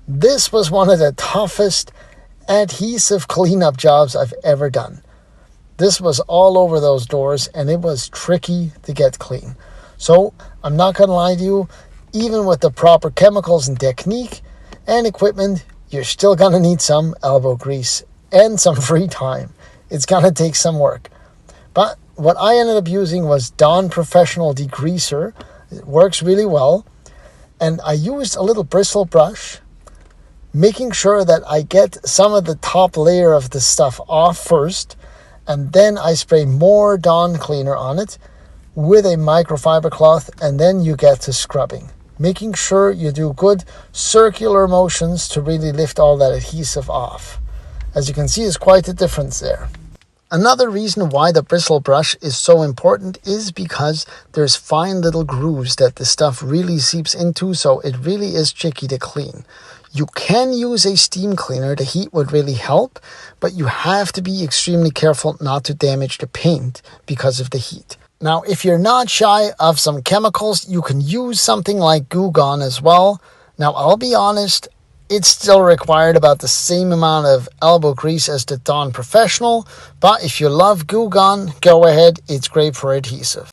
This was one of the toughest adhesive cleanup jobs I've ever done. This was all over those doors and it was tricky to get clean. So I'm not going to lie to you, even with the proper chemicals and technique and equipment, you're still going to need some elbow grease and some free time. It's going to take some work. But what I ended up using was Dawn Professional Degreaser. It works really well. And I used a little bristle brush, making sure that I get some of the top layer of the stuff off first. And then I spray more Dawn cleaner on it with a microfiber cloth. And then you get to scrubbing, making sure you do good circular motions to really lift all that adhesive off. As you can see, there's quite a difference there. Another reason why the bristle brush is so important is because there's fine little grooves that the stuff really seeps into, so it really is tricky to clean. You can use a steam cleaner, the heat would really help, but you have to be extremely careful not to damage the paint because of the heat. Now, if you're not shy of some chemicals, you can use something like Goo Gone as well. Now, I'll be honest, it's still required about the same amount of elbow grease as the Dawn Professional, but if you love Goo Gone, go ahead, it's great for adhesive.